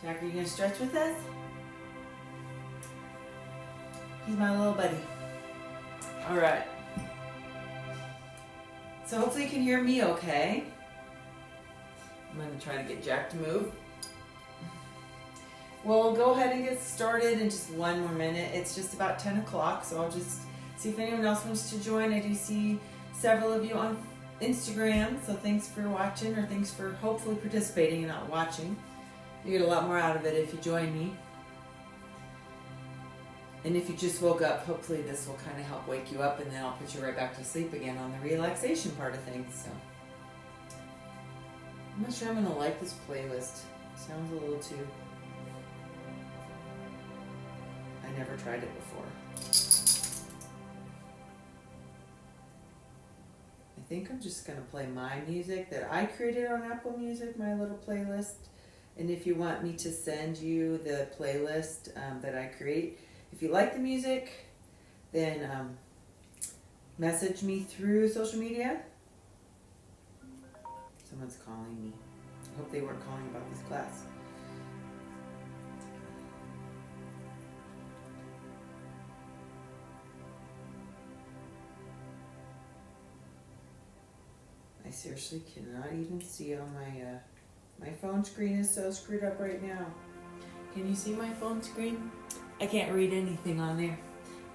Jack, are you going to stretch with us? He's my little buddy. All right. So hopefully you can hear me okay. I'm going to try to get Jack to move. We'll go ahead and get started in just one more minute. It's just about 10 o'clock, so I'll just see if anyone else wants to join. I do see several of you on Instagram, so thanks for watching, or thanks for hopefully participating and not watching. You get a lot more out of it if you join me. And if you just woke up, hopefully this will kind of help wake you up, and then I'll put you right back to sleep again on the relaxation part of things. So I'm not sure I'm going to like this playlist. It sounds a little too... I never tried it before. I think I'm just going to play my music that I created on Apple Music, my little playlist. And if you want me to send you the playlist that I create, if you like the music, then message me through social media. Someone's calling me. I hope they weren't calling about this class. I seriously cannot even see on my phone screen is so screwed up right now. Can you see my phone screen? I can't read anything on there.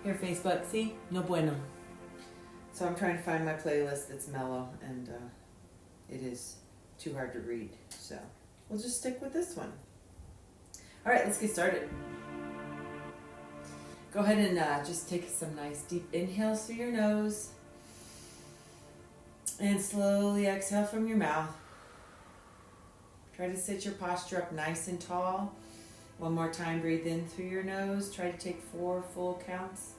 Here, Facebook, see? No bueno. So I'm trying to find my playlist that's mellow, and it is too hard to read. So we'll just stick with this one. All right, let's get started. Go ahead and just take some nice deep inhales through your nose. And slowly exhale from your mouth. Try to sit your posture up nice and tall. One more time, breathe in through your nose. Try to take 4 full counts.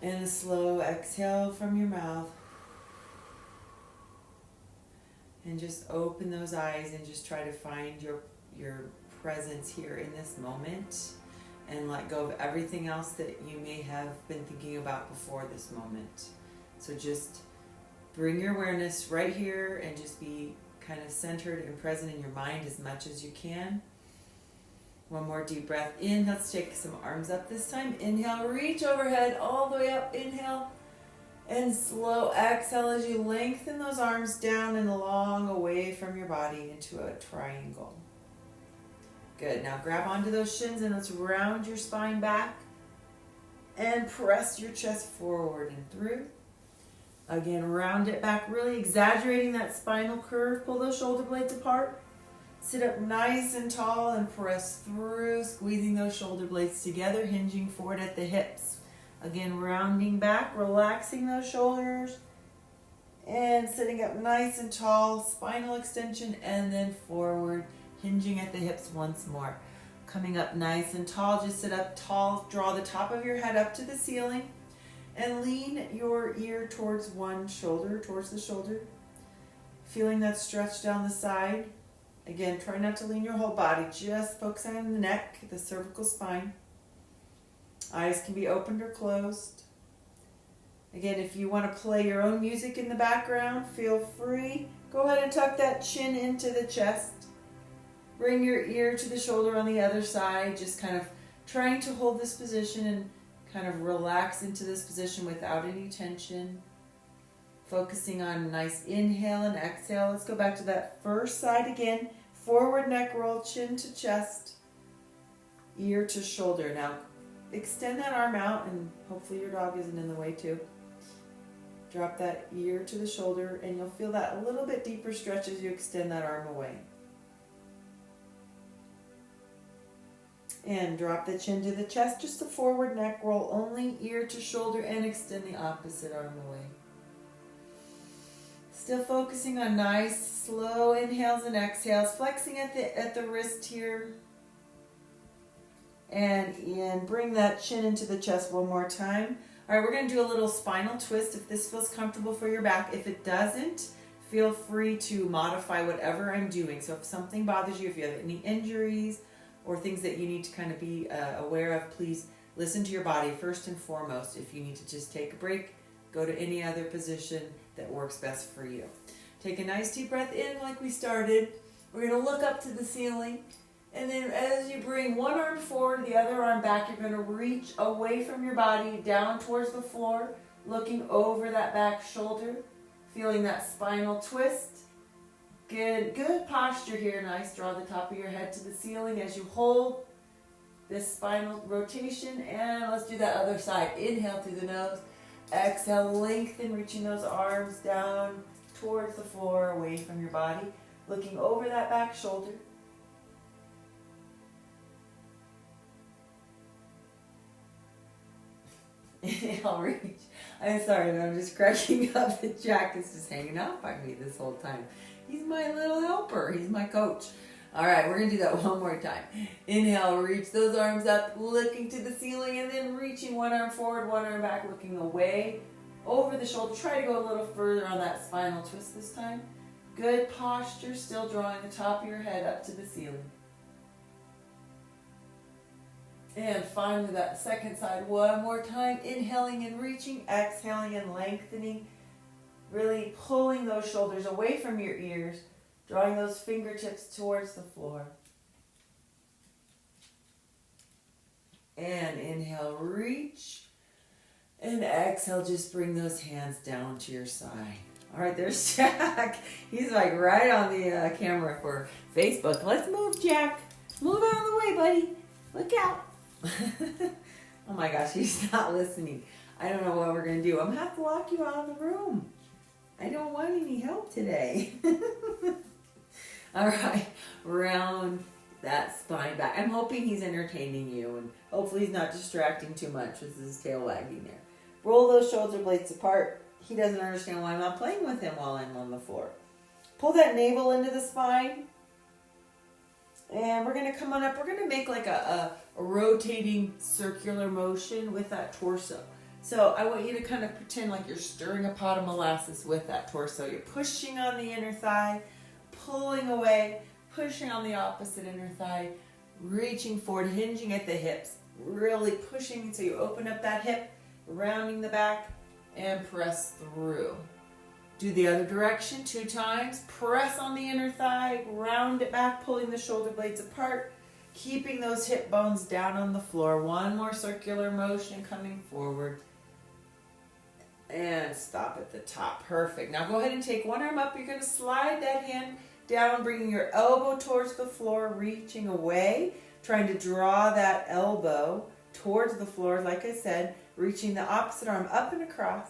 And a slow exhale from your mouth. And just open those eyes and just try to find your presence here in this moment. And let go of everything else that you may have been thinking about before this moment. So just bring your awareness right here and just be kind of centered and present in your mind as much as you can. One more deep breath in. Let's take some arms up this time. Inhale, reach overhead all the way up. Inhale. And slow exhale as you lengthen those arms down and long away from your body into a triangle. Good. Now grab onto those shins and let's round your spine back and press your chest forward and through. Again, round it back, really exaggerating that spinal curve. Pull those shoulder blades apart. Sit up nice and tall and press through, squeezing those shoulder blades together, hinging forward at the hips. Again, rounding back, relaxing those shoulders, and sitting up nice and tall, spinal extension, and then forward. Hinging at the hips once more. Coming up nice and tall. Just sit up tall. Draw the top of your head up to the ceiling. And lean your ear towards one shoulder, towards the shoulder. Feeling that stretch down the side. Again, try not to lean your whole body. Just focus on the neck, the cervical spine. Eyes can be opened or closed. Again, if you want to play your own music in the background, feel free. Go ahead and tuck that chin into the chest. Bring your ear to the shoulder on the other side, just kind of trying to hold this position and kind of relax into this position without any tension. Focusing on a nice inhale and exhale. Let's go back to that first side again. Forward neck roll, chin to chest, ear to shoulder. Now extend that arm out, and hopefully your dog isn't in the way too. Drop that ear to the shoulder, and you'll feel that a little bit deeper stretch as you extend that arm away. And drop the chin to the chest, just a forward neck roll, only ear to shoulder, and extend the opposite arm away. Still focusing on nice, slow inhales and exhales, flexing at the wrist here. And in, bring that chin into the chest one more time. All right, we're going to do a little spinal twist if this feels comfortable for your back. If it doesn't, feel free to modify whatever I'm doing. So if something bothers you, if you have any injuries, or things that you need to kind of be aware of, please listen to your body first and foremost. If you need to just take a break, go to any other position that works best for you. Take a nice deep breath in like we started. We're going to look up to the ceiling. And then as you bring one arm forward, the other arm back, you're going to reach away from your body, down towards the floor, looking over that back shoulder, feeling that spinal twist. Good posture here. Nice. Draw the top of your head to the ceiling as you hold this spinal rotation. And let's do that other side. Inhale through the nose. Exhale, lengthen, reaching those arms down towards the floor, away from your body, looking over that back shoulder. Inhale, reach. I'm sorry, but I'm just cracking up that Jack is just hanging out by me this whole time. He's my little helper. He's my coach. All right, we're going to do that one more time. Inhale, reach those arms up, looking to the ceiling, and then reaching one arm forward, one arm back, looking away, over the shoulder. Try to go a little further on that spinal twist this time. Good posture, still drawing the top of your head up to the ceiling. And finally, that second side, one more time. Inhaling and reaching, exhaling and lengthening. Really pulling those shoulders away from your ears, drawing those fingertips towards the floor. And inhale, reach. And exhale, just bring those hands down to your side. All right, there's Jack. He's like right on the camera for Facebook. Let's move, Jack. Move out of the way, buddy. Look out. Oh my gosh, he's not listening. I don't know what we're going to do. I'm going to have to lock you out of the room. I don't want any help today. All right, round that spine back. I'm hoping he's entertaining you, and hopefully he's not distracting too much with his tail wagging there. Roll those shoulder blades apart. He doesn't understand why I'm not playing with him while I'm on the floor. Pull that navel into the spine. And we're going to come on up. We're going to make like a rotating circular motion with that torso. So I want you to kind of pretend like you're stirring a pot of molasses with that torso. You're pushing on the inner thigh, pulling away, pushing on the opposite inner thigh, reaching forward, hinging at the hips, really pushing so you open up that hip, rounding the back, and press through. Do the other direction 2 times. Press on the inner thigh, round it back, pulling the shoulder blades apart, keeping those hip bones down on the floor. One more circular motion coming forward. And stop at the top. Perfect. Now go ahead and take one arm up. You're going to slide that hand down, bringing your elbow towards the floor, reaching away, trying to draw that elbow towards the floor, like I said, reaching the opposite arm up and across.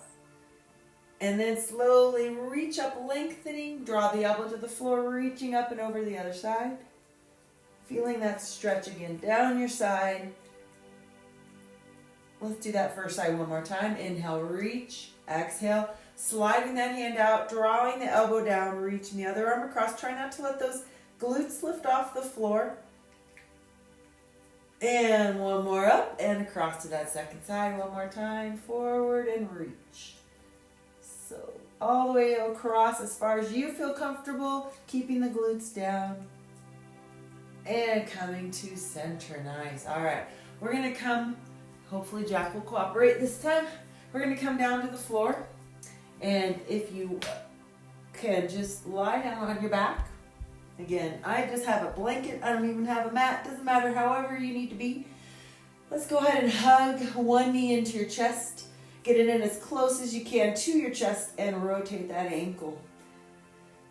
And then slowly reach up, lengthening, draw the elbow to the floor, reaching up and over the other side. Feeling that stretch again down your side. Let's do that first side one more time. Inhale, reach, exhale, sliding that hand out, drawing the elbow down, reaching the other arm across. Try not to let those glutes lift off the floor. And one more up and across to that second side. One more time, forward and reach. So all the way across as far as you feel comfortable, keeping the glutes down. And coming to center. Nice. All right. We're going to come, hopefully Jack will cooperate this time. We're going to come down to the floor. And if you can just lie down on your back. Again, I just have a blanket. I don't even have a mat. Doesn't matter, however you need to be. Let's go ahead and hug one knee into your chest. Get it in as close as you can to your chest and rotate that ankle.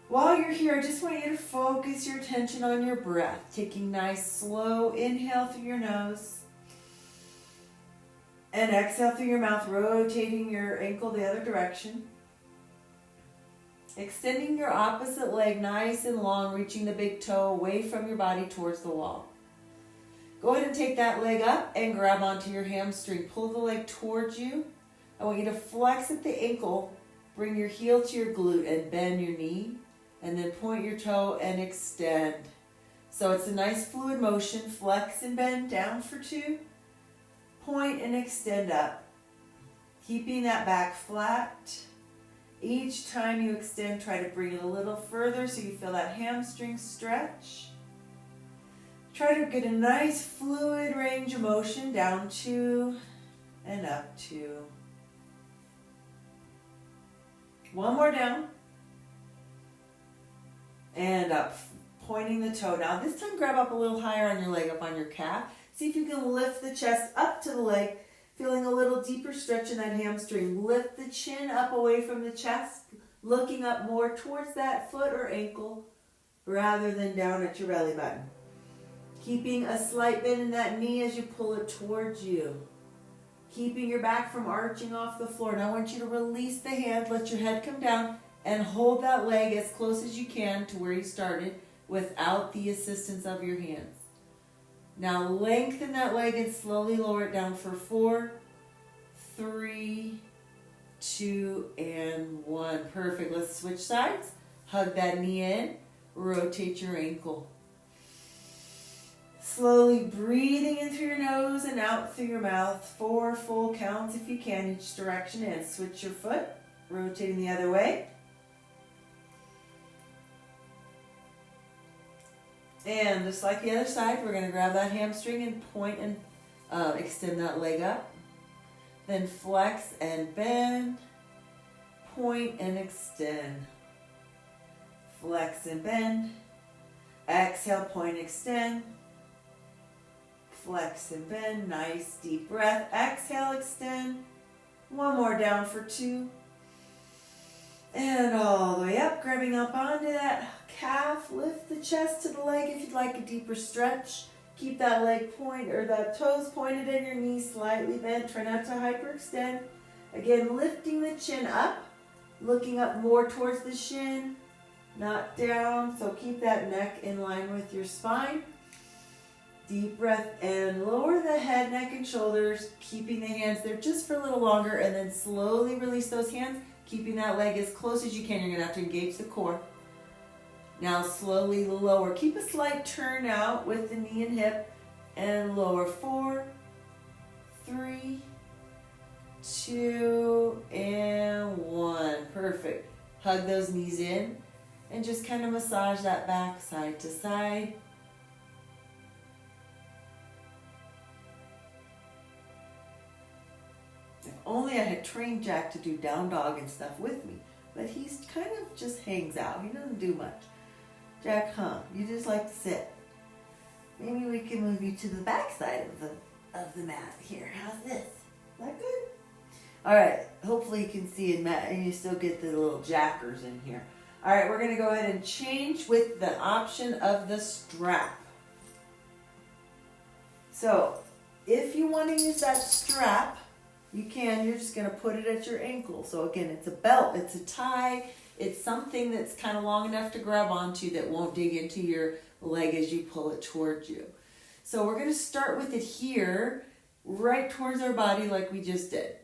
While you're here, I just want you to focus your attention on your breath. Taking nice, slow inhale through your nose. And exhale through your mouth, rotating your ankle the other direction. Extending your opposite leg nice and long, reaching the big toe away from your body towards the wall. Go ahead and take that leg up and grab onto your hamstring. Pull the leg towards you. I want you to flex at the ankle, bring your heel to your glute and bend your knee, and then point your toe and extend. So it's a nice fluid motion. Flex and bend, down for 2. Point and extend up. Keeping that back flat. Each time you extend, try to bring it a little further so you feel that hamstring stretch. Try to get a nice fluid range of motion, down 2 and up 2. One more down. And up. pointing the toe. Now this time grab up a little higher on your leg, up on your calf. See if you can lift the chest up to the leg, feeling a little deeper stretch in that hamstring. Lift the chin up away from the chest, looking up more towards that foot or ankle rather than down at your belly button. Keeping a slight bend in that knee as you pull it towards you. Keeping your back from arching off the floor. Now I want you to release the hand, let your head come down, and hold that leg as close as you can to where you started without the assistance of your hands. Now lengthen that leg and slowly lower it down for 4, 3, 2, and 1. Perfect. Let's switch sides. Hug that knee in. Rotate your ankle. Slowly breathing in through your nose and out through your mouth. 4 full counts if you can, each direction. And switch your foot. Rotating the other way. And just like the other side, we're going to grab that hamstring and point and extend that leg up. Then flex and bend. Point and extend. Flex and bend. Exhale, point, extend. Flex and bend. Nice deep breath. Exhale, extend. One more down for 2. And all the way up, grabbing up onto that calf. Lift the chest to the leg if you'd like a deeper stretch. Keep that leg point or that toes pointed and your knees slightly bent. Try not to hyperextend. Again, lifting the chin up, looking up more towards the shin, not down. So keep that neck in line with your spine. Deep breath and lower the head, neck, and shoulders, keeping the hands there just for a little longer, and then slowly release those hands, keeping that leg as close as you can. You're going to have to engage the core. Now slowly lower. Keep a slight turn out with the knee and hip, and lower. 4, 3, 2, and 1. Perfect. Hug those knees in, and just kind of massage that back side to side. If only I had trained Jack to do down dog and stuff with me, but he's kind of just hangs out. He doesn't do much. Jack, you just like to sit. Maybe we can move you to the back side of the mat here. How's this? Is that good? All right. Hopefully you can see in Matt, and you still get the little jackers in here. All right, we're going to go ahead and change with the option of the strap. So if you want to use that strap, you can. You're just going to put it at your ankle. So again, it's a belt, it's a tie, it's something that's kind of long enough to grab onto that won't dig into your leg as you pull it towards you. So we're going to start with it here, right towards our body like we just did.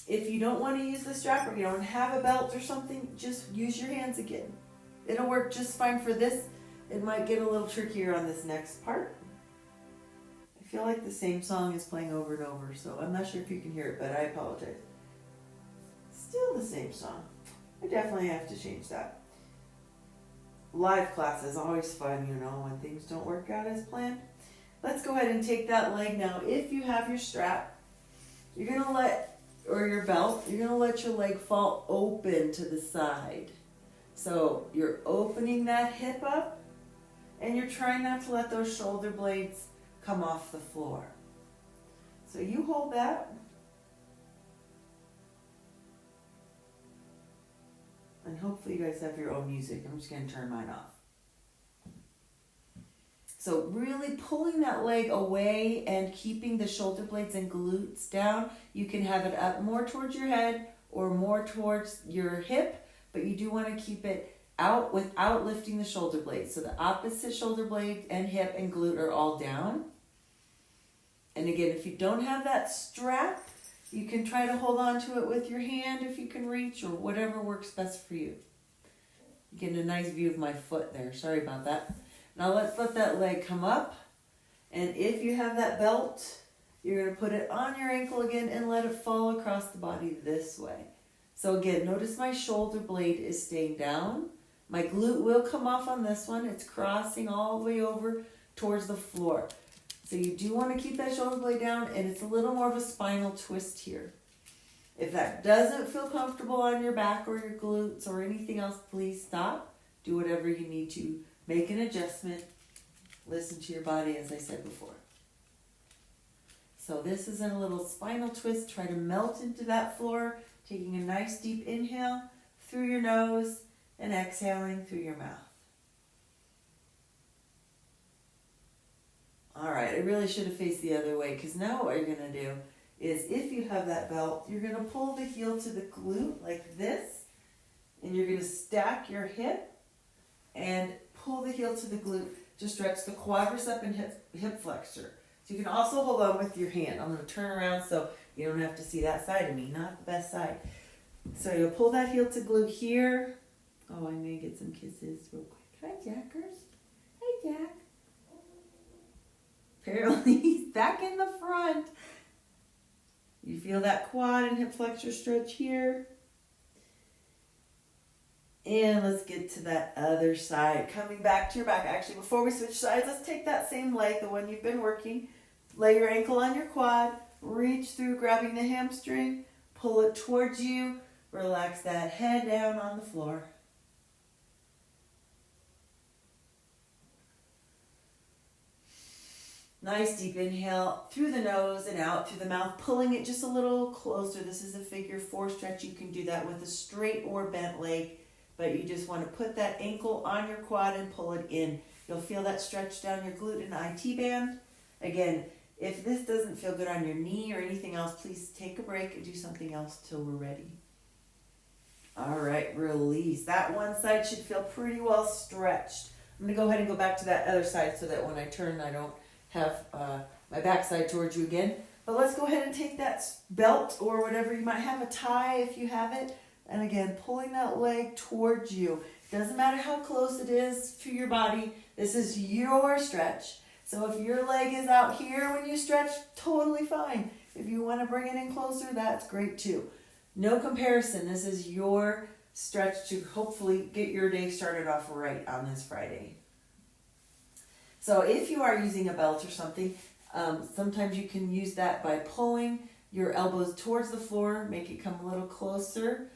If you don't want to use the strap or you don't have a belt or something, just use your hands again. It'll work just fine for this. It might get a little trickier on this next part. I feel like the same song is playing over and over, so I'm not sure if you can hear it, but I apologize. Still the same song. I definitely have to change that. Live class is always fun, when things don't work out as planned. Let's go ahead and take that leg now. If you have your strap, you're going to or your belt, you're going to let your leg fall open to the side. So you're opening that hip up, and you're trying not to let those shoulder blades come off the floor. So you hold that. And hopefully you guys have your own music. I'm just going to turn mine off. So really pulling that leg away and keeping the shoulder blades and glutes down. You can have it up more towards your head or more towards your hip, but you do want to keep it out without lifting the shoulder blades. So the opposite shoulder blade and hip and glute are all down. And again, if you don't have that strap, you can try to hold on to it with your hand if you can reach, or whatever works best for you. Getting a nice view of my foot there. Sorry about that. Now let's let that leg come up. And if you have that belt, you're going to put it on your ankle again and let it fall across the body this way. So again, notice my shoulder blade is staying down. My glute will come off on this one. It's crossing all the way over towards the floor. So you do want to keep that shoulder blade down, and it's a little more of a spinal twist here. If that doesn't feel comfortable on your back or your glutes or anything else, please stop. Do whatever you need to Make an adjustment. Listen to your body, as I said before. So this is in a little spinal twist. Try to melt into that floor, taking a nice deep inhale through your nose and exhaling through your mouth. All right, I really should have faced the other way, because now what you're going to do is, if you have that belt, you're going to pull the heel to the glute like this, and you're going to stack your hip and pull the heel to the glute to stretch the quadricep and hip flexor. So you can also hold on with your hand. I'm going to turn around so you don't have to see that side of me, not the best side. So you'll pull that heel to glute here. Oh, I may get some kisses real quick. Hi, Jackers. Hi, Jack. Apparently he's back in the front. You feel that quad and hip flexor stretch here. And let's get to that other side. Coming back to your back. Actually, before we switch sides, let's take that same leg, the one you've been working. Lay your ankle on your quad. Reach through, grabbing the hamstring. Pull it towards you. Relax that head down on the floor. Nice deep inhale through the nose and out through the mouth, pulling it just a little closer. This is a figure 4 stretch. You can do that with a straight or bent leg, but you just want to put that ankle on your quad and pull it in. You'll feel that stretch down your glute and IT band. Again, if this doesn't feel good on your knee or anything else, please take a break and do something else till we're ready. All right, release. That one side should feel pretty well stretched. I'm going to go ahead and go back to that other side so that when I turn, I don't have my backside towards you again. But let's go ahead and take that belt or whatever you might have, a tie if you have it, and again, pulling that leg towards you. Doesn't matter how close it is to your body. This is your stretch. So if your leg is out here when you stretch, totally fine. If you want to bring it in closer, that's great too. No comparison. This is your stretch to hopefully get your day started off right on this Friday. So if you are using a belt or something, sometimes you can use that by pulling your elbows towards the floor, make it come a little closer.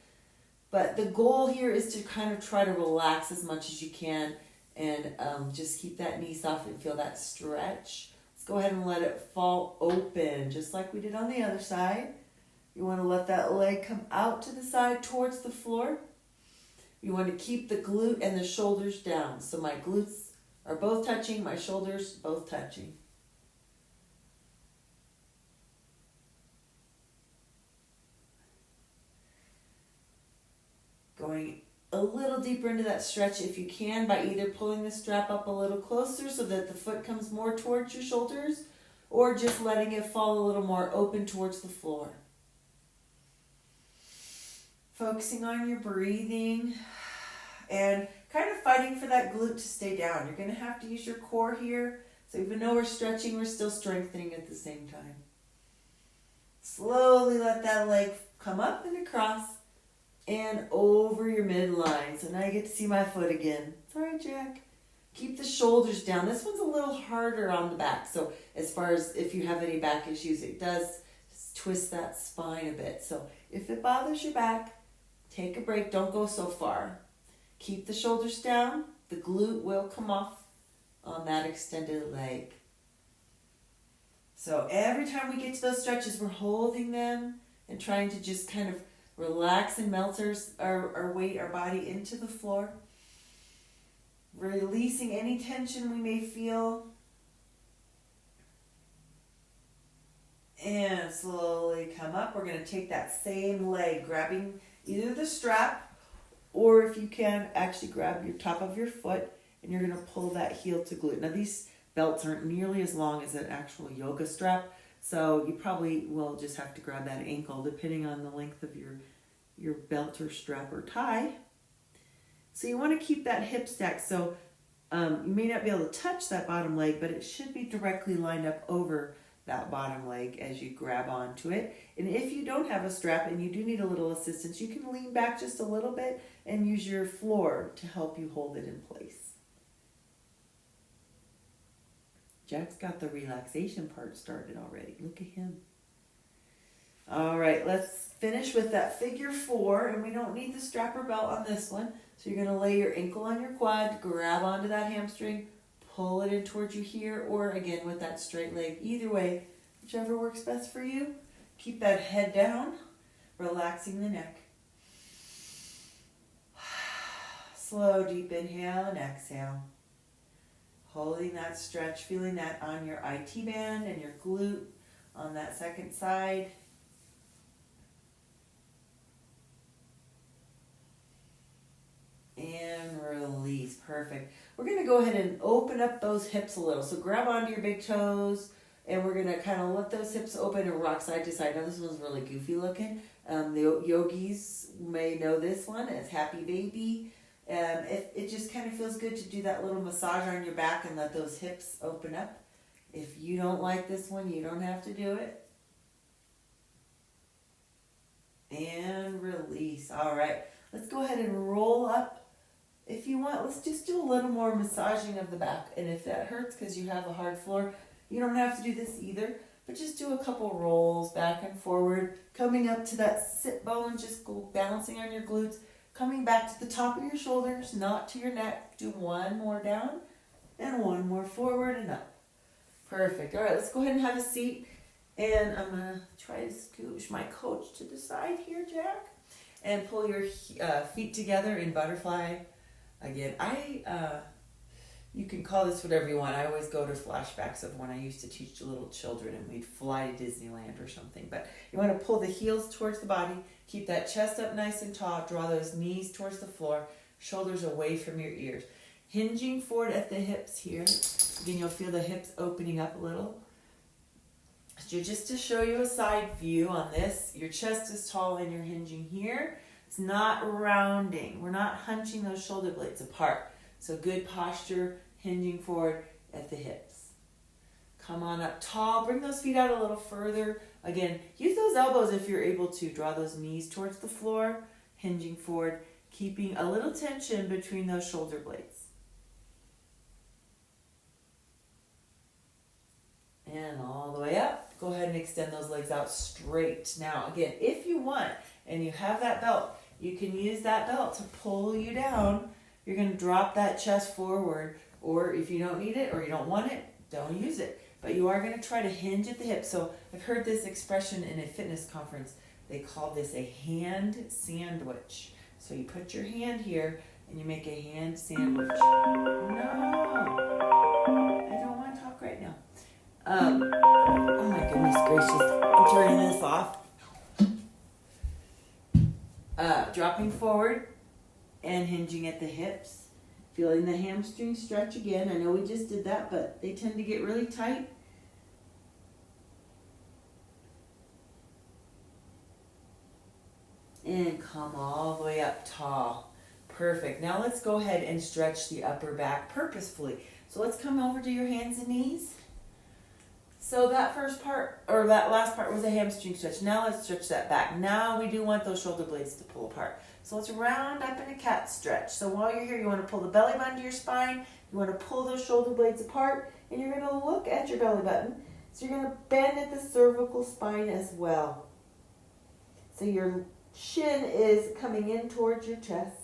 But the goal here is to kind of try to relax as much as you can and just keep that knee soft and feel that stretch. Let's go ahead and let it fall open, just like we did on the other side. You want to let that leg come out to the side towards the floor. You want to keep the glute and the shoulders down. So my glutes are both touching, my shoulders both touching. Going a little deeper into that stretch if you can by either pulling the strap up a little closer so that the foot comes more towards your shoulders, or just letting it fall a little more open towards the floor. Focusing on your breathing and kind of fighting for that glute to stay down. You're going to have to use your core here. So even though we're stretching, we're still strengthening at the same time. Slowly let that leg come up and across and over your midline. So now you get to see my foot again. Sorry, Jack. Keep the shoulders down. This one's a little harder on the back. So as far as if you have any back issues, it does twist that spine a bit. So if it bothers your back, take a break. Don't go so far. Keep the shoulders down. The glute will come off on that extended leg. So every time we get to those stretches, we're holding them and trying to just kind of relax and melt our weight, our body into the floor. Releasing any tension we may feel. And slowly come up. We're going to take that same leg, grabbing either the strap, or if you can, actually grab your top of your foot, and you're going to pull that heel to glute. Now, these belts aren't nearly as long as an actual yoga strap, so you probably will just have to grab that ankle, depending on the length of your belt or strap or tie. So you want to keep that hip stacked. So you may not be able to touch that bottom leg, but it should be directly lined up over that bottom leg as you grab onto it. And if you don't have a strap and you do need a little assistance, you can lean back just a little bit and use your floor to help you hold it in place. Jack's got the relaxation part started already. Look at him. All right, let's finish with that figure 4, and we don't need the strap or belt on this one. So you're gonna lay your ankle on your quad, grab onto that hamstring, pull it in towards you here, or again with that straight leg. Either way, whichever works best for you. Keep that head down, relaxing the neck. Slow, deep inhale and exhale. Holding that stretch, feeling that on your IT band and your glute on that second side. And release. Perfect. We're going to go ahead and open up those hips a little. So grab onto your big toes, and we're going to kind of let those hips open and rock side to side. Now this one's really goofy looking. The yogis may know this one as Happy Baby. It just kind of feels good to do that little massage on your back and let those hips open up. If you don't like this one, you don't have to do it. And release. All right. Let's go ahead and roll up. If you want, let's just do a little more massaging of the back. And if that hurts because you have a hard floor, you don't have to do this either. But just do a couple rolls back and forward. Coming up to that sit bone, just go balancing on your glutes. Coming back to the top of your shoulders, not to your neck. Do one more down and one more forward and up. Perfect. All right, let's go ahead and have a seat. And I'm going to try to scooch my coach to the side here, Jack. And pull your feet together in butterfly. Again, you can call this whatever you want. I always go to flashbacks of when I used to teach to little children and we'd fly to Disneyland or something. But you want to pull the heels towards the body. Keep that chest up nice and tall. Draw those knees towards the floor. Shoulders away from your ears. Hinging forward at the hips here. Again, you'll feel the hips opening up a little. So just to show you a side view on this, your chest is tall and you're hinging here. It's not rounding. We're not hunching those shoulder blades apart. So good posture, hinging forward at the hips. Come on up tall. Bring those feet out a little further. Again, use those elbows if you're able to. Draw those knees towards the floor, hinging forward, keeping a little tension between those shoulder blades. And all the way up. Go ahead and extend those legs out straight. Now, again, if you want, and you have that belt, you can use that belt to pull you down. You're going to drop that chest forward, or if you don't need it or you don't want it, don't use it. But you are going to try to hinge at the hip. So I've heard this expression in a fitness conference. They call this a hand sandwich. So you put your hand here and you make a hand sandwich. No, I don't want to talk right now. Oh my goodness gracious, I'm turning this off. Dropping forward and hinging at the hips. Feeling the hamstring stretch again. I know we just did that, but they tend to get really tight. And come all the way up tall. Perfect. Now let's go ahead and stretch the upper back purposefully. So let's come over to your hands and knees. So that first part, or that last part was a hamstring stretch. Now let's stretch that back. Now we do want those shoulder blades to pull apart. So let's round up in a cat stretch. So while you're here, you want to pull the belly button to your spine. You want to pull those shoulder blades apart. And you're going to look at your belly button. So you're going to bend at the cervical spine as well. So your shin is coming in towards your chest.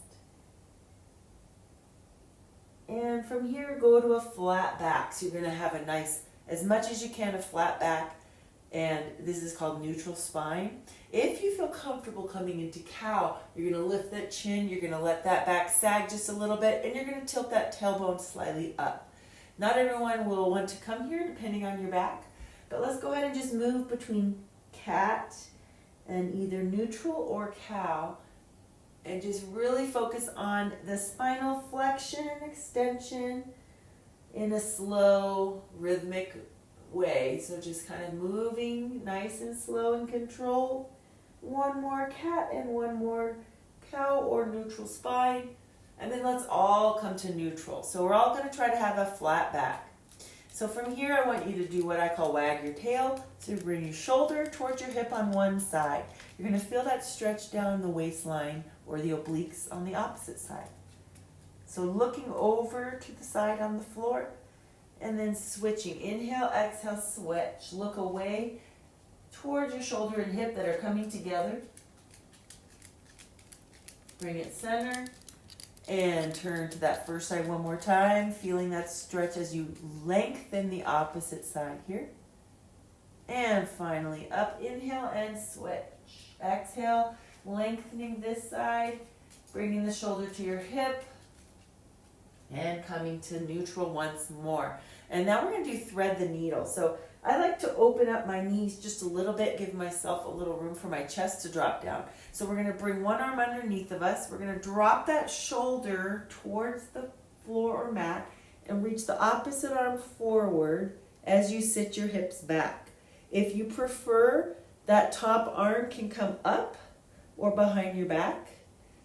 And from here, go to a flat back. So you're going to have a nice, as much as you can, a flat back. And this is called neutral spine. If you feel comfortable coming into cow, you're going to lift that chin. You're going to let that back sag just a little bit. And you're going to tilt that tailbone slightly up. Not everyone will want to come here depending on your back. But let's go ahead and just move between cat and either neutral or cow. And just really focus on the spinal flexion and extension in a slow, rhythmic way. So just kind of moving nice and slow and controlled. One more cat and one more cow or neutral spine. And then let's all come to neutral. So we're all going to try to have a flat back. So from here, I want you to do what I call wag your tail. So you bring your shoulder towards your hip on one side. You're going to feel that stretch down the waistline or the obliques on the opposite side. So looking over to the side on the floor and then switching. Inhale, exhale, switch. Look away towards your shoulder and hip that are coming together. Bring it center and turn to that first side one more time, feeling that stretch as you lengthen the opposite side here. And finally up, inhale and switch. Exhale, lengthening this side, bringing the shoulder to your hip, and coming to neutral once more. And now we're going to do thread the needle. So I like to open up my knees just a little bit, give myself a little room for my chest to drop down. So we're going to bring one arm underneath of us. We're going to drop that shoulder towards the floor or mat and reach the opposite arm forward as you sit your hips back. If you prefer, that top arm can come up or behind your back,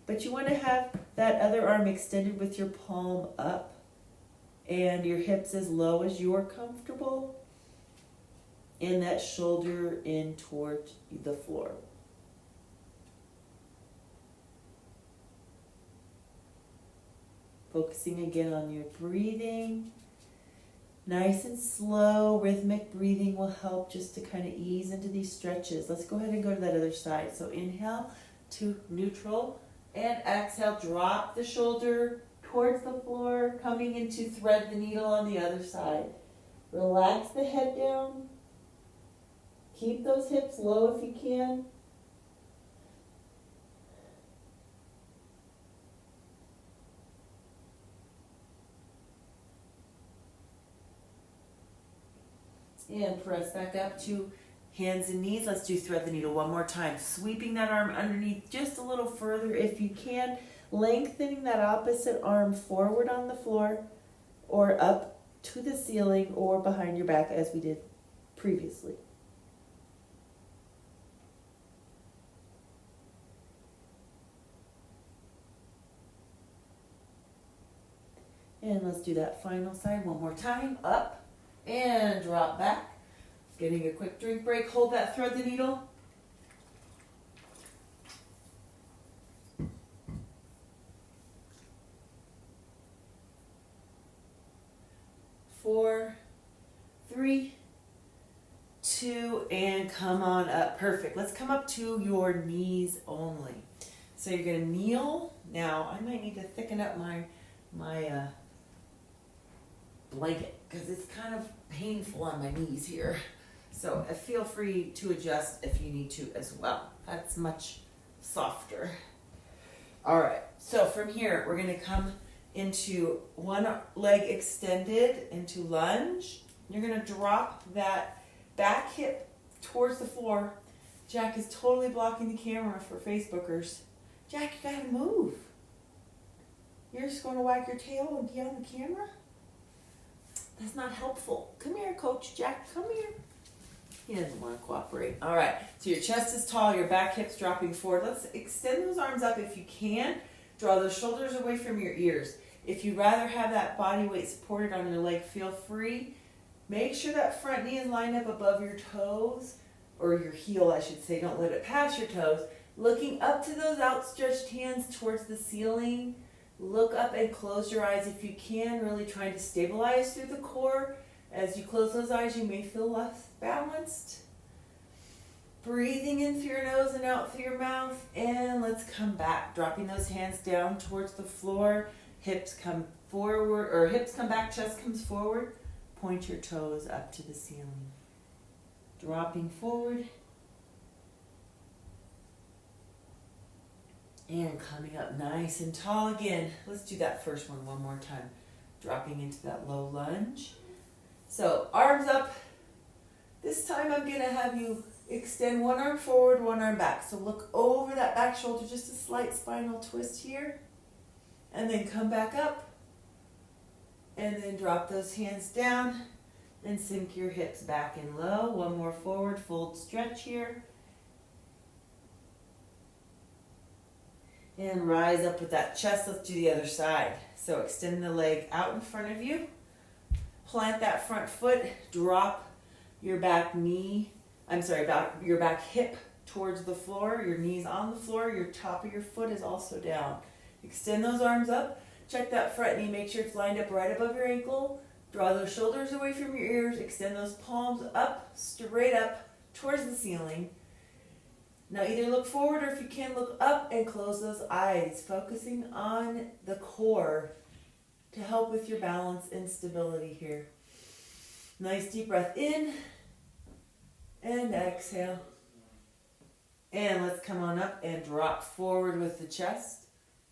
but you want to have that other arm extended with your palm up and your hips as low as you're comfortable, and that shoulder in towards the floor. Focusing again on your breathing. Nice and slow, rhythmic breathing will help just to kind of ease into these stretches. Let's go ahead and go to that other side. So inhale to neutral and exhale, drop the shoulder towards the floor, coming into thread the needle on the other side. Relax the head down. Keep those hips low if you can. And press back up to hands and knees. Let's do thread the needle one more time. Sweeping that arm underneath just a little further if you can. Lengthening that opposite arm forward on the floor or up to the ceiling or behind your back as we did previously. And let's do that final side one more time. Up and drop back. Getting a quick drink break. Hold that thread the needle. Four, three, two, and come on up. Perfect. Let's come up to your knees only. So you're going to kneel. Now, I might need to thicken up my blanket because it's kind of painful on my knees here. So feel free to adjust if you need to as well. That's much softer. All right. So from here, we're going to come into one leg extended into lunge. You're going to drop that back hip towards the floor. Jack is totally blocking the camera for Facebookers. Jack, you gotta move. You're just going to wag your tail and be on the camera? That's not helpful. Come here, Coach Jack. Come here. He doesn't want to cooperate. All right. So your chest is tall, your back hip's dropping forward. Let's extend those arms up if you can. Draw those shoulders away from your ears. If you'd rather have that body weight supported on your leg, feel free. Make sure that front knee is lined up above your toes, or your heel, I should say. Don't let it pass your toes. Looking up to those outstretched hands towards the ceiling. Look up and close your eyes if you can, really trying to stabilize through the core. As you close those eyes, you may feel less balanced. Breathing in through your nose and out through your mouth. And let's come back, dropping those hands down towards the floor. Hips come forward, or hips come back, chest comes forward. Point your toes up to the ceiling. Dropping forward. And coming up nice and tall again. Let's do that first one more time. Dropping into that low lunge. So arms up. This time I'm going to have you extend one arm forward, one arm back. So look over that back shoulder, just a slight spinal twist here. And then come back up. And then drop those hands down. And sink your hips back in low. One more forward, fold stretch here. And rise up with that chest. Let's do the other side. So extend the leg out in front of you. Plant that front foot. Drop your back your back hip towards the floor. Your knees on the floor. Your top of your foot is also down. Extend those arms up. Check that front knee. Make sure it's lined up right above your ankle. Draw those shoulders away from your ears. Extend those palms up, straight up. towards the ceiling. Now either look forward or if you can look up and close those eyes, focusing on the core to help with your balance and stability here. Nice deep breath in and exhale. And let's come on up and drop forward with the chest,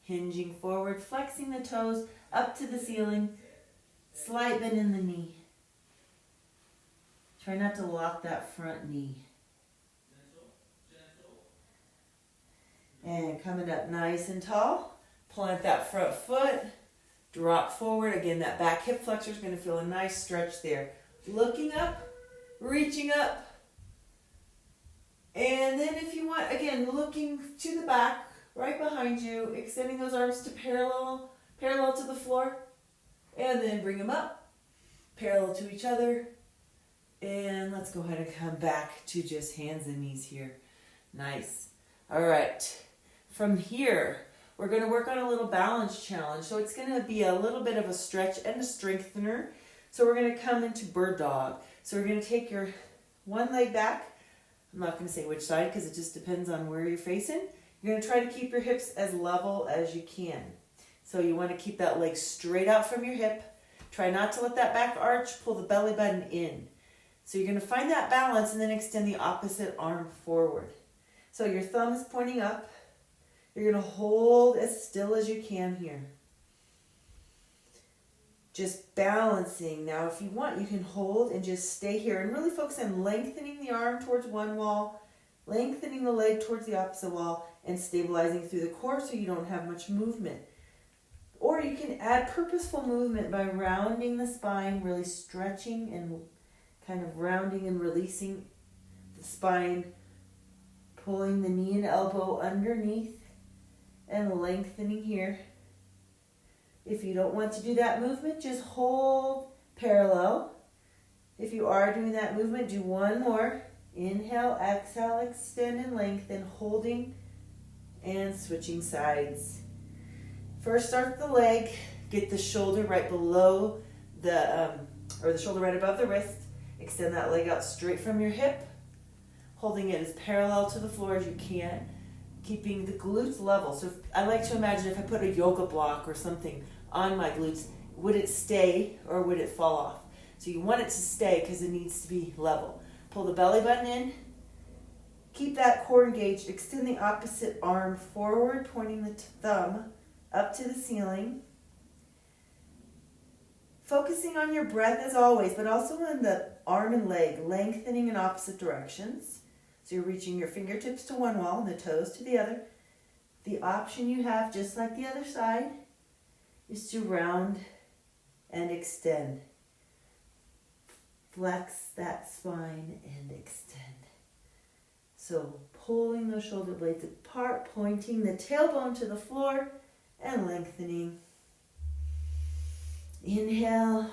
hinging forward, flexing the toes up to the ceiling, slight bend in the knee. Try not to lock that front knee. And coming up nice and tall, plant that front foot, drop forward. Again, that back hip flexor is going to feel a nice stretch there. Looking up, reaching up. And then if you want, again, looking to the back, right behind you, extending those arms to parallel to the floor. And then bring them up, parallel to each other. And let's go ahead and come back to just hands and knees here. Nice. All right. From here, we're going to work on a little balance challenge. So it's going to be a little bit of a stretch and a strengthener. So we're going to come into bird dog. So we're going to take your one leg back. I'm not going to say which side because it just depends on where you're facing. You're going to try to keep your hips as level as you can. So you want to keep that leg straight out from your hip. Try not to let that back arch. Pull the belly button in. So you're going to find that balance and then extend the opposite arm forward. So your thumb is pointing up. You're going to hold as still as you can here. Just balancing. Now, if you want, you can hold and just stay here and really focus on lengthening the arm towards one wall, lengthening the leg towards the opposite wall, and stabilizing through the core so you don't have much movement. Or you can add purposeful movement by rounding the spine, really stretching and kind of rounding and releasing the spine, pulling the knee and elbow underneath and lengthening here. If you don't want to do that movement, just hold parallel. If you are doing that movement, do one more. Inhale, exhale, extend and lengthen, holding and switching sides. First start the leg, get the shoulder right below the shoulder right above the wrist. Extend that leg out straight from your hip, holding it as parallel to the floor as you can, keeping the glutes level. So I like to imagine if I put a yoga block or something on my glutes, would it stay or would it fall off? So you want it to stay because it needs to be level. Pull the belly button in, keep that core engaged, extend the opposite arm forward, pointing the thumb up to the ceiling. Focusing on your breath as always, but also on the arm and leg, lengthening in opposite directions. So you're reaching your fingertips to one wall and the toes to the other. The option you have, just like the other side, is to round and extend. Flex that spine and extend. So pulling those shoulder blades apart, pointing the tailbone to the floor and lengthening. Inhale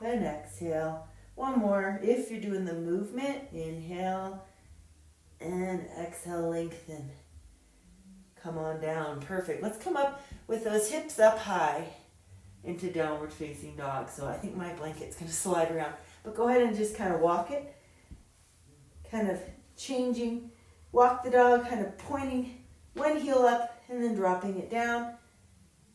and exhale. One more. If you're doing the movement, inhale and exhale, lengthen. Come on down. Perfect. Let's come up with those hips up high into downward facing dog. So I think my blanket's going to slide around. But go ahead and just kind of walk it. Kind of changing. Walk the dog, kind of pointing one heel up and then dropping it down.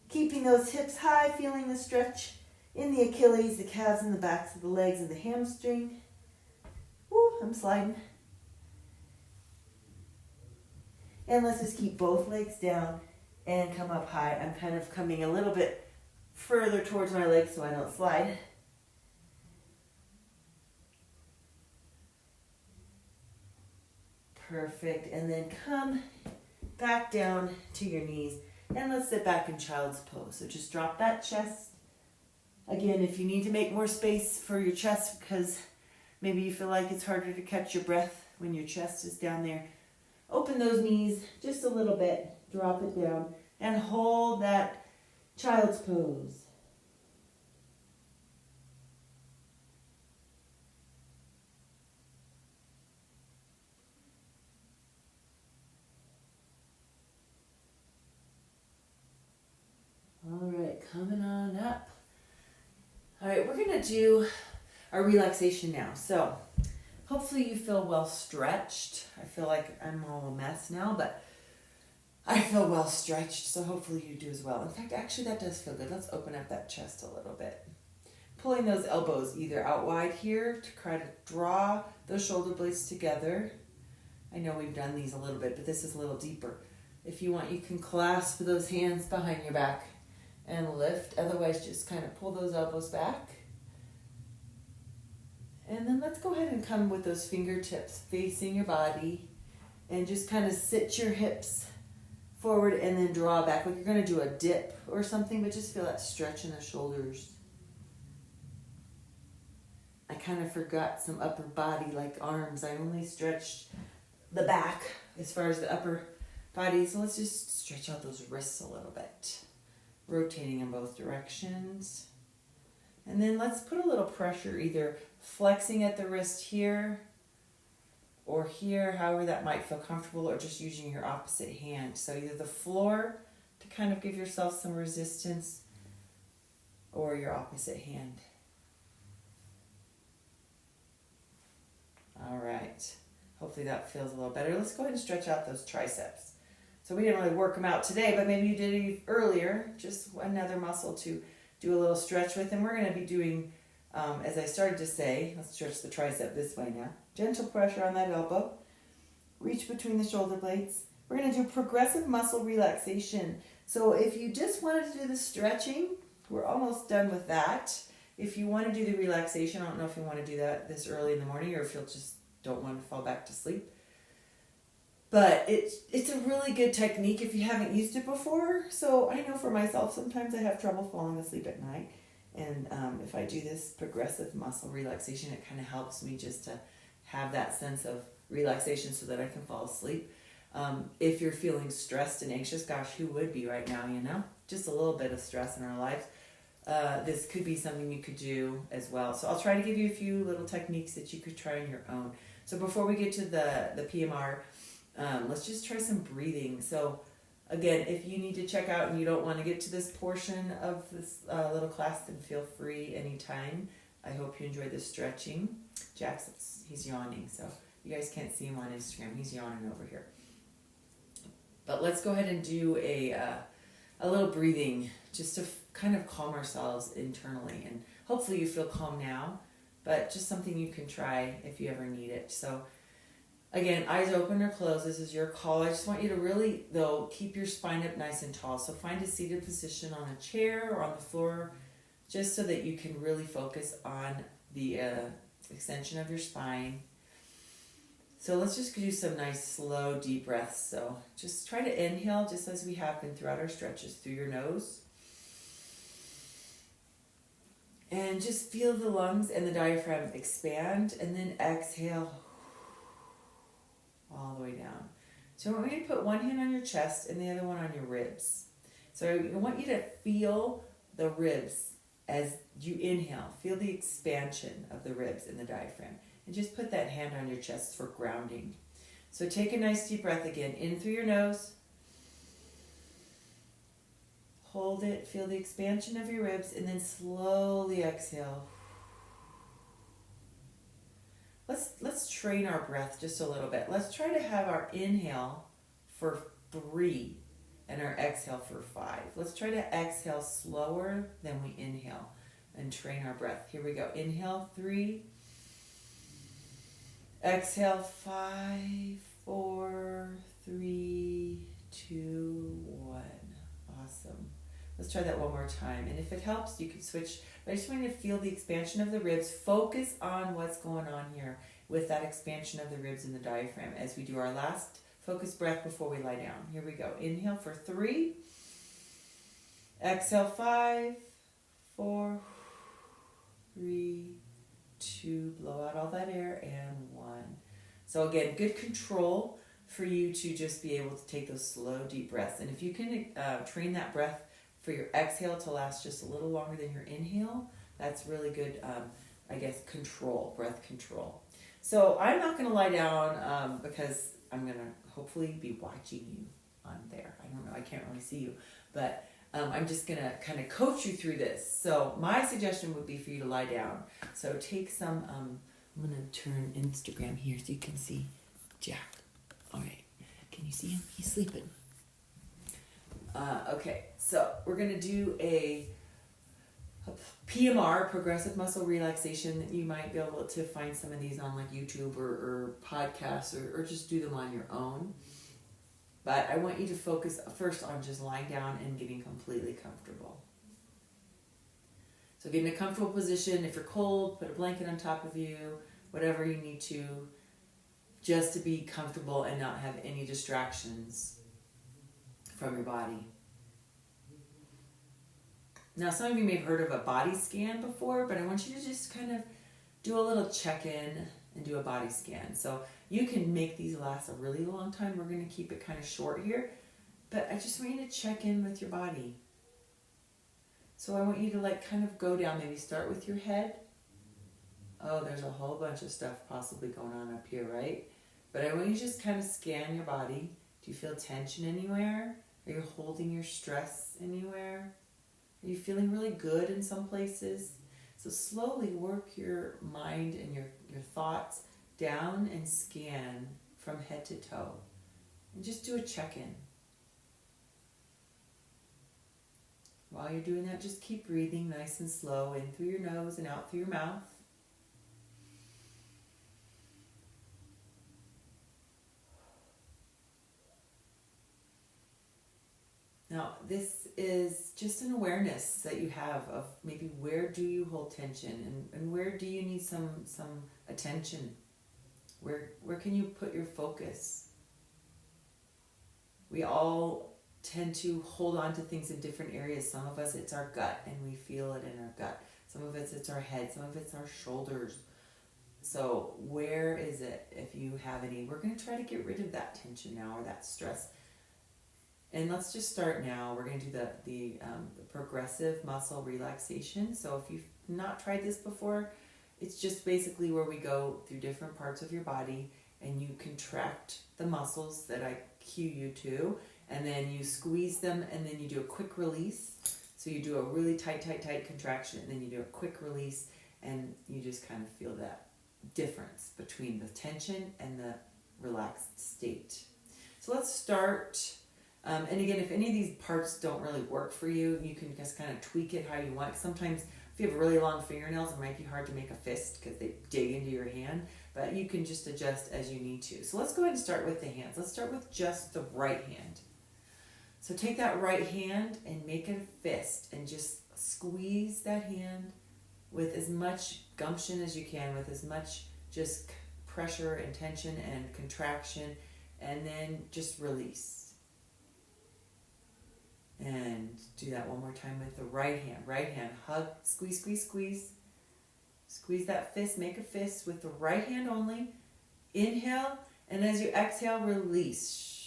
Keeping those hips high, feeling the stretch in the Achilles, the calves, and the backs of the legs, and the hamstring. Woo, I'm sliding. And let's just keep both legs down and come up high. I'm kind of coming a little bit further towards my legs so I don't slide. Perfect. And then come back down to your knees. And let's sit back in child's pose. So just drop that chest. Again, if you need to make more space for your chest because maybe you feel like it's harder to catch your breath when your chest is down there, open those knees just a little bit, drop it down, and hold that child's pose. All right, coming on up. All right, we're going to do our relaxation now. So Hopefully you feel well stretched. I feel like I'm all a mess now, but I feel well stretched, so hopefully you do as well. In fact, actually that does feel good. Let's open up that chest a little bit. Pulling those elbows either out wide here to try to draw those shoulder blades together. I know we've done these a little bit, but this is a little deeper. If you want, you can clasp those hands behind your back and lift. Otherwise, just kind of pull those elbows back. And then let's go ahead and come with those fingertips facing your body and just kind of sit your hips forward and then draw back. Like you're going to do a dip or something, but just feel that stretch in the shoulders. I kind of forgot some upper body like arms. I only stretched the back as far as the upper body. So let's just stretch out those wrists a little bit. Rotating in both directions. And then let's put a little pressure, either flexing at the wrist here or here, however that might feel comfortable, or just using your opposite hand. So either the floor to kind of give yourself some resistance or your opposite hand. All right. Hopefully that feels a little better. Let's go ahead and stretch out those triceps. So we didn't really work them out today, but maybe you did it earlier. Just another muscle to do a little stretch with. And we're going to be doing, as I started to say, let's stretch the tricep this way now. Gentle pressure on that elbow. Reach between the shoulder blades. We're going to do progressive muscle relaxation. So if you just wanted to do the stretching, we're almost done with that. If you want to do the relaxation, I don't know if you want to do that this early in the morning or if you'll just don't want to fall back to sleep. But it's a really good technique if you haven't used it before. So I know for myself, sometimes I have trouble falling asleep at night. And if I do this progressive muscle relaxation, it kind of helps me just to have that sense of relaxation so that I can fall asleep. If you're feeling stressed and anxious, gosh, who would be right now, you know? Just a little bit of stress in our lives. This could be something you could do as well. So I'll try to give you a few little techniques that you could try on your own. So before we get to the PMR, let's just try some breathing. So again, if you need to check out and you don't want to get to this portion of this little class, then feel free anytime. I hope you enjoyed the stretching. Jackson's, he's yawning, so you guys can't see him on Instagram. He's yawning over here. But let's go ahead and do a little breathing just to kind of calm ourselves internally. And hopefully you feel calm now, but just something you can try if you ever need it. So again, eyes open or closed, this is your call. I just want you to really, though, keep your spine up nice and tall. So find a seated position on a chair or on the floor, just so that you can really focus on the extension of your spine. So let's just do some nice, slow, deep breaths. So just try to inhale, just as we have been throughout our stretches, through your nose. And just feel the lungs and the diaphragm expand, and then exhale all the way down. So I want you to put one hand on your chest and the other one on your ribs. So I want you to feel the ribs as you inhale. Feel the expansion of the ribs and the diaphragm. And just put that hand on your chest for grounding. So take a nice deep breath again. In through your nose. Hold it. Feel the expansion of your ribs. And then slowly exhale. Let's train our breath just a little bit. Let's try to have our inhale for 3 and our exhale for 5. Let's try to exhale slower than we inhale and train our breath. Here we go. Inhale 3. Exhale 5, 4, 3, 2, 1. Awesome. Let's try that one more time. And if it helps, you can switch. But I just want you to feel the expansion of the ribs. Focus on what's going on here with that expansion of the ribs and the diaphragm as we do our last focused breath before we lie down. Here we go. Inhale for 3. Exhale 5, 4, 3, 2. Blow out all that air, and 1. So again, good control for you to just be able to take those slow, deep breaths. And if you can train that breath for your exhale to last just a little longer than your inhale, that's really good, control, breath control. So I'm not going to lie down because I'm going to hopefully be watching you on there. I don't know, I can't really see you, but I'm just going to kind of coach you through this. So my suggestion would be for you to lie down. So take some I'm going to turn Instagram here so you can see Jack. All right. Can you see him? He's sleeping. Okay, so we're going to do a PMR, progressive muscle relaxation. You might be able to find some of these on like YouTube or podcasts or just do them on your own. But I want you to focus first on just lying down and getting completely comfortable. So get in a comfortable position. If you're cold, put a blanket on top of you, whatever you need to, just to be comfortable and not have any distractions from your body. Now, some of you may have heard of a body scan before, but I want you to just kind of do a little check-in and do a body scan. So you can make these last a really long time. We're going to keep it kind of short here, but I just want you to check in with your body. So I want you to like kind of go down, maybe start with your head. Oh, there's a whole bunch of stuff possibly going on up here, right? But I want you to just kind of scan your body. Do you feel tension anywhere? Are you holding your stress anywhere? Are you feeling really good in some places? So slowly work your mind and your thoughts down and scan from head to toe. And just do a check-in. While you're doing that, just keep breathing nice and slow in through your nose and out through your mouth. Now, this is just an awareness that you have of maybe where do you hold tension and where do you need some attention? Where can you put your focus? We all tend to hold on to things in different areas. Some of us, it's our gut and we feel it in our gut. Some of it's our head. Some of it's our shoulders. So where is it if you have any? We're going to try to get rid of that tension now or that stress. And let's just start now. We're going to do the progressive muscle relaxation. So if you've not tried this before, it's just basically where we go through different parts of your body and you contract the muscles that I cue you to, and then you squeeze them, and then you do a quick release. So you do a really tight contraction, and then you do a quick release, and you just kind of feel that difference between the tension and the relaxed state. So let's start. And again, if any of these parts don't really work for you, you can just kind of tweak it how you want. Sometimes if you have really long fingernails, it might be hard to make a fist because they dig into your hand, but you can just adjust as you need to. So let's go ahead and start with the hands. Let's start with just the right hand. So take that right hand and make it a fist and just squeeze that hand with as much gumption as you can, with as much just pressure and tension and contraction, and then just release. And do that one more time with the right hand. Right hand, hug, squeeze, squeeze, squeeze. Squeeze that fist, make a fist with the right hand only. Inhale, and as you exhale, release.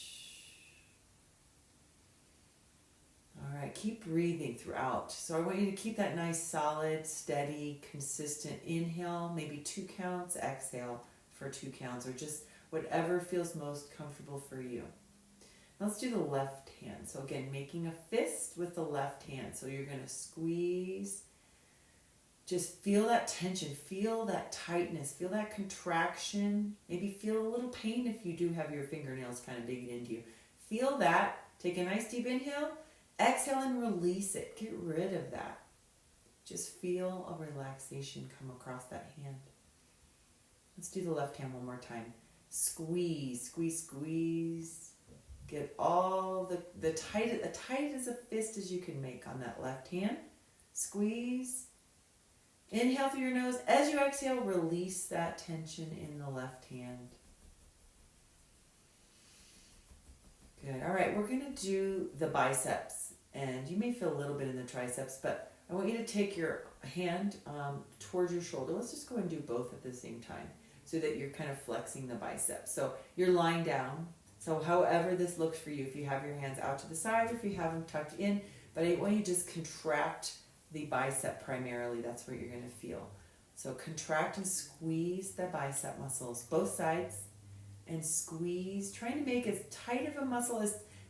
All right, keep breathing throughout. So I want you to keep that nice, solid, steady, consistent inhale, maybe 2 counts, exhale for 2 counts, or just whatever feels most comfortable for you. Let's do the left hand. So again, making a fist with the left hand. So you're going to squeeze. Just feel that tension. Feel that tightness. Feel that contraction. Maybe feel a little pain if you do have your fingernails kind of digging into you. Feel that. Take a nice deep inhale. Exhale and release it. Get rid of that. Just feel a relaxation come across that hand. Let's do the left hand one more time. Squeeze, squeeze, squeeze. Get all the tight as a fist as you can make on that left hand. Squeeze. Inhale through your nose. As you exhale, release that tension in the left hand. Good. All right, we're going to do the biceps. And you may feel a little bit in the triceps, but I want you to take your hand towards your shoulder. Let's just go and do both at the same time so that you're kind of flexing the biceps. So you're lying down. So however this looks for you, if you have your hands out to the side, or if you have them tucked in, but I want you to just contract the bicep primarily. That's what you're going to feel. So contract and squeeze the bicep muscles, both sides, and squeeze, trying to make as tight of a muscle,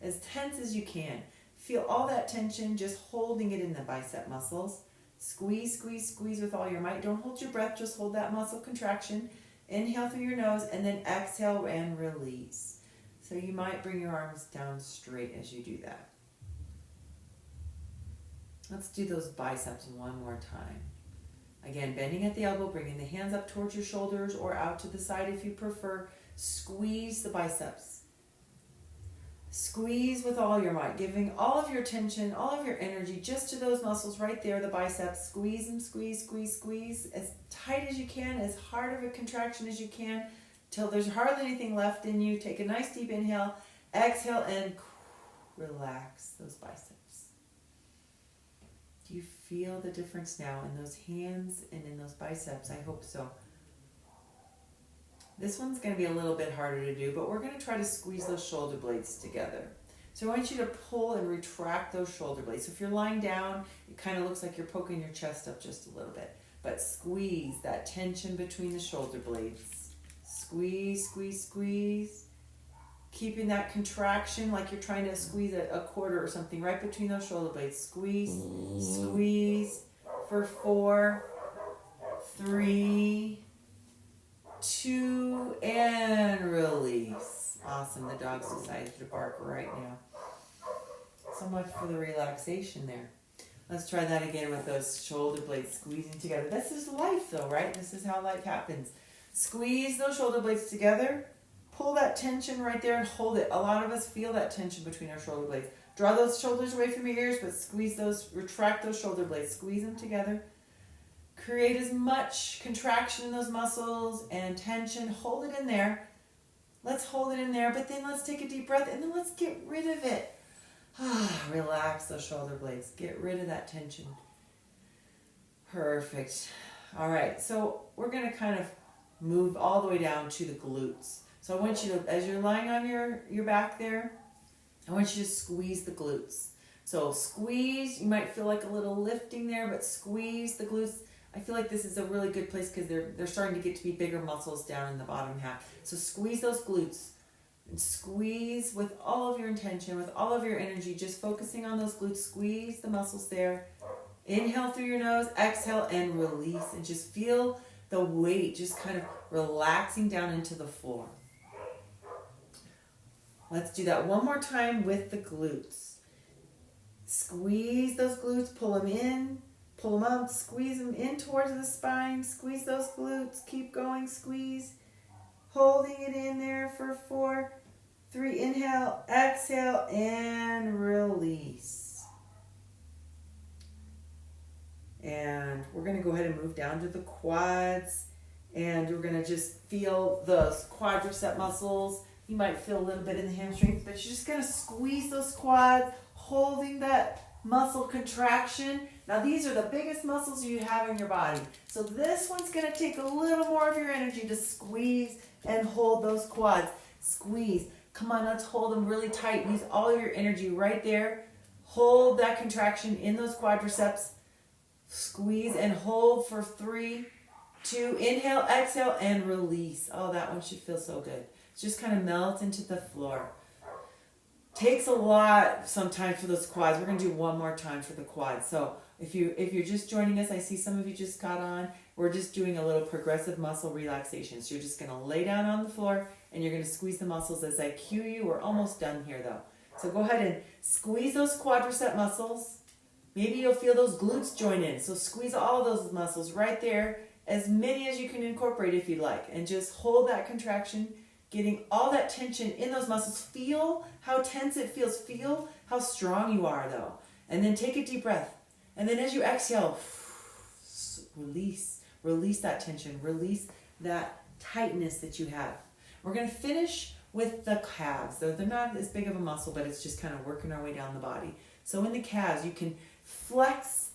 as tense as you can. Feel all that tension, just holding it in the bicep muscles. Squeeze, squeeze, squeeze with all your might. Don't hold your breath, just hold that muscle contraction. Inhale through your nose and then exhale and release. So you might bring your arms down straight as you do that. Let's do those biceps one more time. Again, bending at the elbow, bringing the hands up towards your shoulders or out to the side if you prefer. Squeeze the biceps. Squeeze with all your might, giving all of your attention, all of your energy just to those muscles right there, the biceps. Squeeze them, squeeze, squeeze, squeeze as tight as you can, as hard of a contraction as you can, till there's hardly anything left in you. Take a nice deep inhale, exhale, and relax those biceps. Do you feel the difference now in those hands and in those biceps? I hope so. This one's going to be a little bit harder to do, but we're going to try to squeeze those shoulder blades together. So I want you to pull and retract those shoulder blades. So if you're lying down, it kind of looks like you're poking your chest up just a little bit. But squeeze that tension between the shoulder blades. Squeeze, squeeze, squeeze. Keeping that contraction like you're trying to squeeze a quarter or something right between those shoulder blades. Squeeze, squeeze for 4, 3, 2, and release. Awesome. The dog's decided to bark right now. So much for the relaxation there. Let's try that again with those shoulder blades squeezing together. This is life though, right? This is how life happens. Squeeze those shoulder blades together. Pull that tension right there and hold it. A lot of us feel that tension between our shoulder blades. Draw those shoulders away from your ears, but squeeze those, retract those shoulder blades. Squeeze them together. Create as much contraction in those muscles and tension. Hold it in there. Let's hold it in there, but then let's take a deep breath and then let's get rid of it. Relax those shoulder blades. Get rid of that tension. Perfect. All right, so we're going to kind of move all the way down to the glutes. So I want you to, as you're lying on your back there, I want you to squeeze the glutes. So squeeze, you might feel like a little lifting there, but squeeze the glutes. I feel like this is a really good place because they're starting to get to be bigger muscles down in the bottom half. So squeeze those glutes. And squeeze with all of your intention, with all of your energy, just focusing on those glutes. Squeeze the muscles there. Inhale through your nose, exhale, and release. And just feel the weight just kind of relaxing down into the floor. Let's do that one more time with the glutes. Squeeze those glutes, pull them in, pull them up, squeeze them in towards the spine, squeeze those glutes, keep going, squeeze. Holding it in there for 4, 3, inhale, exhale, and release. And we're going to go ahead and move down to the quads, and we're going to just feel those quadricep muscles. You might feel a little bit in the hamstrings, but you're just going to squeeze those quads, holding that muscle contraction. Now these are the biggest muscles you have in your body. So this one's going to take a little more of your energy to squeeze and hold those quads. Squeeze. Come on, let's hold them really tight. Use all of your energy right there. Hold that contraction in those quadriceps. Squeeze and hold for 3, 2, inhale, exhale, and release. Oh, that one should feel so good. Just kind of melt into the floor. Takes a lot sometimes for those quads. We're going to do one more time for the quads. So if you're just joining us, I see some of you just got on. We're just doing a little progressive muscle relaxation. So you're just going to lay down on the floor and you're going to squeeze the muscles as I cue you. We're almost done here though. So go ahead and squeeze those quadricep muscles. Maybe you'll feel those glutes join in. So squeeze all of those muscles right there, as many as you can incorporate if you'd like. And just hold that contraction, getting all that tension in those muscles. Feel how tense it feels. Feel how strong you are though. And then take a deep breath. And then as you exhale, release. Release that tension. Release that tightness that you have. We're going to finish with the calves. They're not as big of a muscle, but it's just kind of working our way down the body. So in the calves, you can flex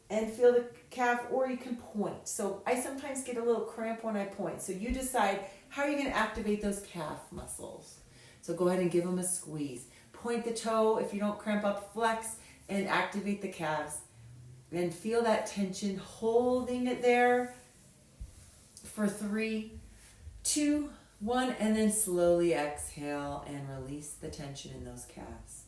and feel the calf, or you can point. So I sometimes get a little cramp when I point. So you decide how are you going to activate those calf muscles. So go ahead and give them a squeeze. Point the toe if you don't cramp up, flex and activate the calves. And feel that tension, holding it there for 3, 2, 1, and then slowly exhale and release the tension in those calves.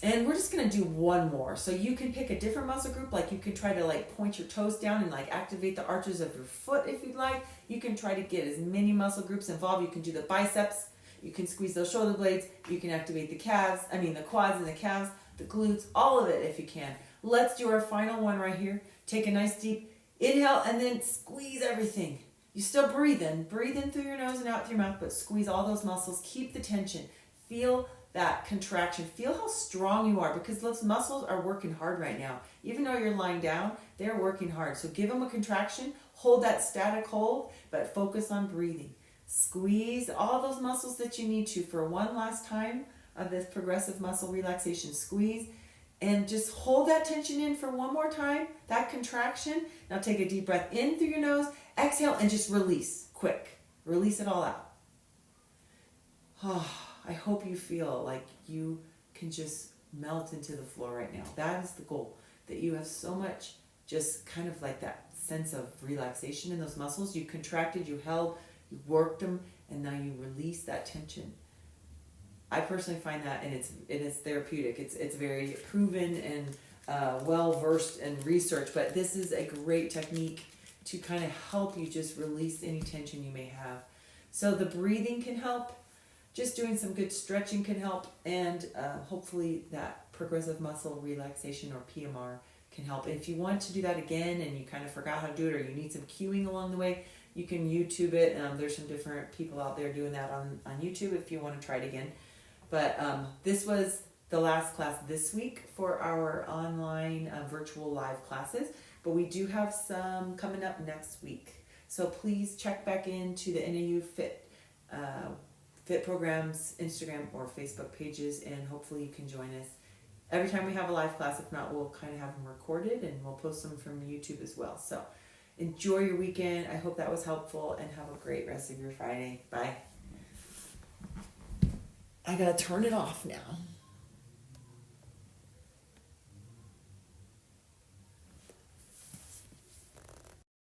And we're just gonna do one more. So you can pick a different muscle group. Like you can try to like point your toes down and like activate the arches of your foot if you'd like. You can try to get as many muscle groups involved. You can do the biceps. You can squeeze those shoulder blades. You can activate the quads and the calves, the glutes, all of it if you can. Let's do our final one right here. Take a nice deep inhale and then squeeze everything. You still breathe in. Breathe in through your nose and out through your mouth, but squeeze all those muscles. Keep the tension. Feel that contraction. Feel how strong you are because those muscles are working hard right now. Even though you're lying down, they're working hard. So give them a contraction. Hold that static hold, but focus on breathing. Squeeze all those muscles that you need to for one last time of this progressive muscle relaxation. Squeeze and just hold that tension in for one more time, that contraction. Now take a deep breath in through your nose, exhale, and just release. Quick. Release it all out. I hope you feel like you can just melt into the floor right now. That is the goal, that you have so much just kind of like that sense of relaxation in those muscles. You contracted, you held, you worked them, and now you release that tension. I personally find that, and it is therapeutic. It's very proven and well-versed in research, but this is a great technique to kind of help you just release any tension you may have. So the breathing can help. Just doing some good stretching can help, and hopefully that progressive muscle relaxation or PMR can help. And if you want to do that again and you kind of forgot how to do it, or you need some cueing along the way, you can YouTube it. There's some different people out there doing that on YouTube if you want to try it again. But this was the last class this week for our online virtual live classes, but we do have some coming up next week. So please check back into the NAU Fit Programs Instagram or Facebook pages, and hopefully you can join us every time we have a live class. If not, we'll kind of have them recorded and we'll post them from YouTube as well. So enjoy your weekend. I hope that was helpful, and have a great rest of your Friday. Bye. I gotta turn it off now.